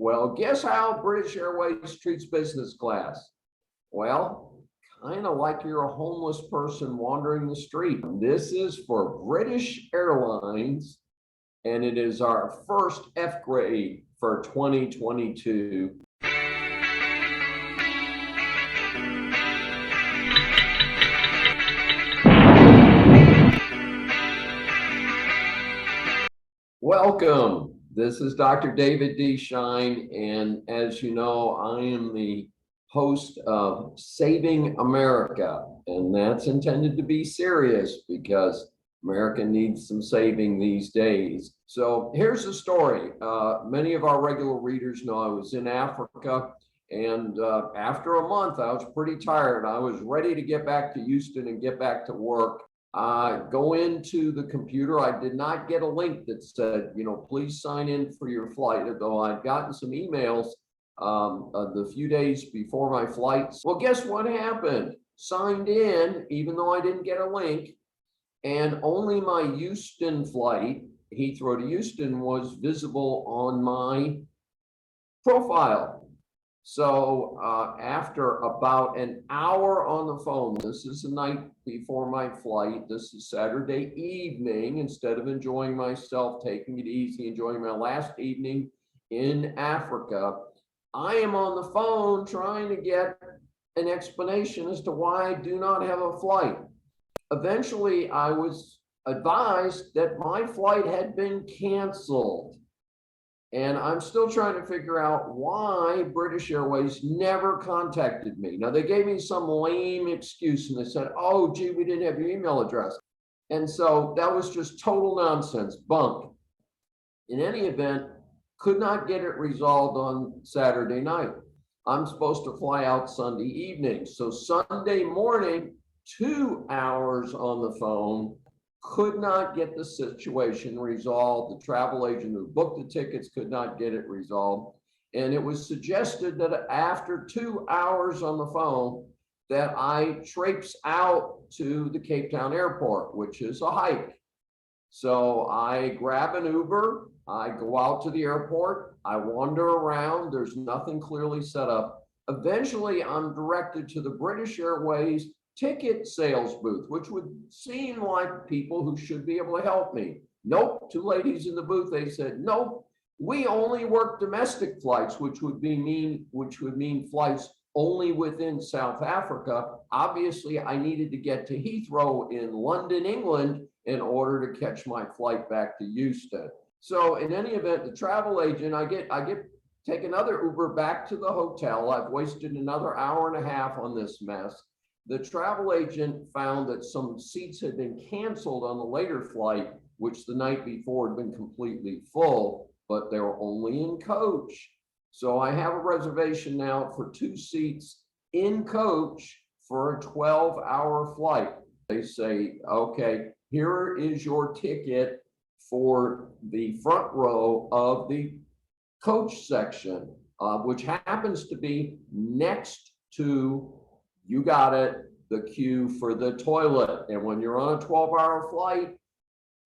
Well, guess how British Airways treats business class? Well, kind of like you're a homeless person wandering the street. This is for British Airlines, and it is our first F grade for 2022. Welcome. This is Dr. David D. Shine, and as you know, I am the host of Saving America, and that's intended to be serious because America needs some saving these days. So here's the story. Many of our regular readers know I was in Africa, and after a month, I was pretty tired. I was ready to get back to Houston and get back to work. Go into the computer. I did not get a link that said, please sign in for your flight, although I'd gotten some emails the few days before my flights. Well, guess what happened? Signed in, even though I didn't get a link, and only my Houston flight, Heathrow to Houston, was visible on my profile. So after about an hour on the phone, this is the night before my flight, this is Saturday evening, instead of enjoying myself, taking it easy, enjoying my last evening in Africa, I am on the phone trying to get an explanation as to why I do not have a flight. Eventually, I was advised that my flight had been canceled. And I'm still trying to figure out why British Airways never contacted me. Now, they gave me some lame excuse and they said, oh, gee, we didn't have your email address. And so that was just total nonsense, bunk. In any event, could not get it resolved on Saturday night. I'm supposed to fly out Sunday evening. So Sunday morning, 2 hours on the phone, could not get the situation resolved. The travel agent who booked the tickets could not get it resolved. And it was suggested that after 2 hours on the phone, that I traipse out to the Cape Town airport, which is a hike. So I grab an Uber, I go out to the airport, I wander around, there's nothing clearly set up. Eventually, I'm directed to the British Airways ticket sales booth, which would seem like people who should be able to help me. Nope, two ladies in the booth, they said, nope, we only work domestic flights, which would mean flights only within South Africa. Obviously, I needed to get to Heathrow in London, England, in order to catch my flight back to Houston. So in any event, the travel agent, I take another Uber back to the hotel. I've wasted another hour and a half on this mess. The travel agent found that some seats had been canceled on the later flight, which the night before had been completely full, but they were only in coach. So I have a reservation now for 2 seats in coach for a 12-hour flight. They say, okay, here is your ticket for the front row of the coach section, which happens to be next to, you got it, the queue for the toilet. And when you're on a 12-hour flight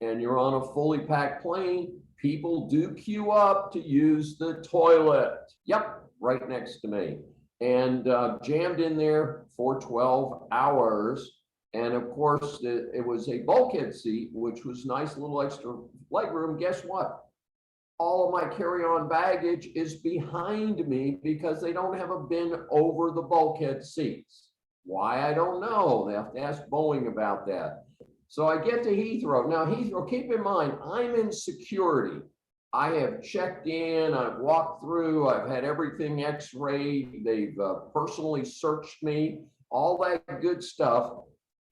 and you're on a fully packed plane, people do queue up to use the toilet. Yep, right next to me. And jammed in there for 12 hours. And of course, it was a bulkhead seat, which was nice, little extra legroom. Guess what? All of my carry-on baggage is behind me because they don't have a bin over the bulkhead seats. Why, I don't know. They have to ask Boeing about that. So I get to Heathrow. Now, Heathrow, keep in mind, I'm in security. I have checked in, I've walked through, I've had everything x-rayed, they've personally searched me, all that good stuff.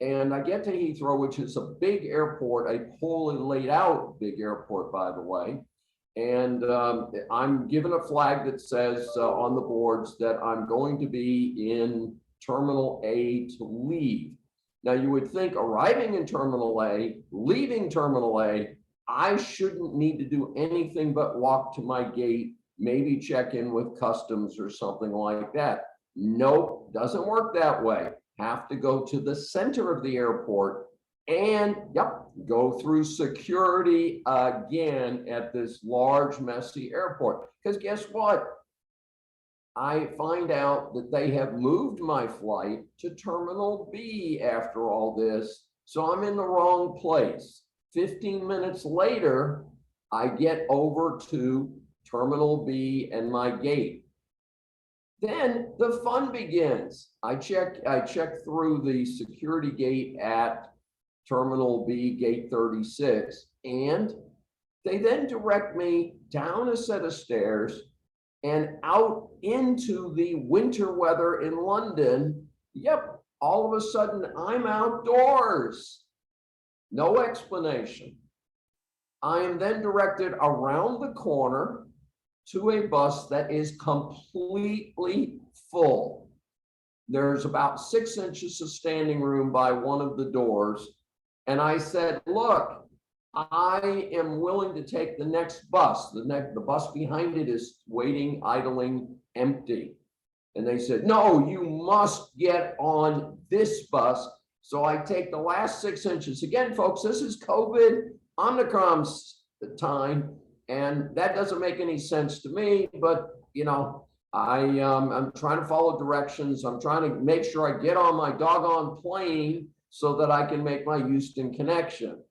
And I get to Heathrow, which is a big airport, a poorly laid out big airport, by the way. And I'm given a flag that says on the boards that I'm going to be in Terminal A to leave. Now, you would think arriving in Terminal A, leaving Terminal A, I shouldn't need to do anything but walk to my gate, maybe check in with customs or something like that. Nope, doesn't work that way. Have to go to the center of the airport and, yep, go through security again at this large, messy airport. Because guess what? I find out that they have moved my flight to Terminal B after all this. So I'm in the wrong place. 15 minutes later, I get over to Terminal B and my gate. Then the fun begins. I check through the security gate at Terminal B, gate 36, and they then direct me down a set of stairs and out into the winter weather in London. Yep, all of a sudden I'm outdoors. No explanation. I am then directed around the corner to a bus that is completely full. There's about 6 inches of standing room by one of the doors. And I said, look, I am willing to take the next bus. The bus behind it is waiting, idling, empty. And they said, no, you must get on this bus. So I take the last 6 inches. Again, folks, this is COVID Omicron's time, and that doesn't make any sense to me. But you know, I'm trying to follow directions. I'm trying to make sure I get on my doggone plane so that I can make my Houston connection.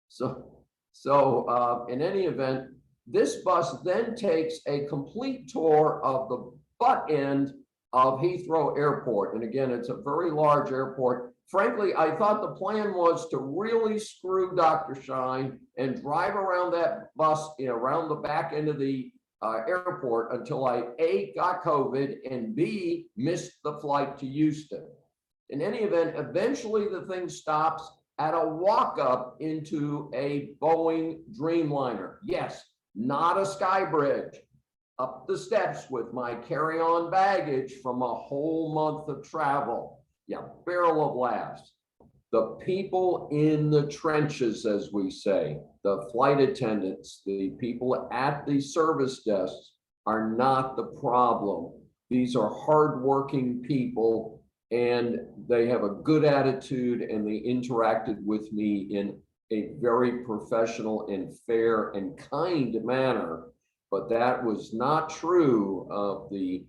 So in any event, this bus then takes a complete tour of the butt end of Heathrow Airport. And again, it's a very large airport. Frankly, I thought the plan was to really screw Dr. Shine and drive around that bus, around the back end of the airport until I A, got COVID, and B, missed the flight to Houston. In any event, eventually the thing stops at a walk-up into a Boeing Dreamliner. Yes, not a sky bridge. Up the steps with my carry-on baggage from a whole month of travel. Yeah, barrel of laughs. The people in the trenches, as we say, the flight attendants, the people at the service desks are not the problem. These are hardworking people, and they have a good attitude, and they interacted with me in a very professional and fair and kind manner. But that was not true of the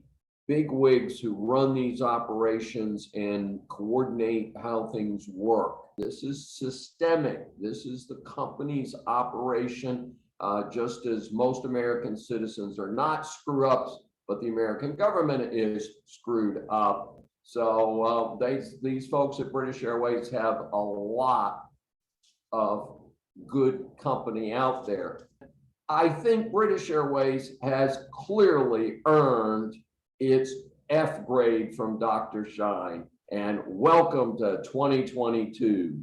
bigwigs who run these operations and coordinate how things work. This is systemic. This is the company's operation, just as most American citizens are not screw-ups, but the American government is screwed up. So these folks at British Airways have a lot of good company out there. I think British Airways has clearly earned its F grade from Dr. Shine, and welcome to 2022.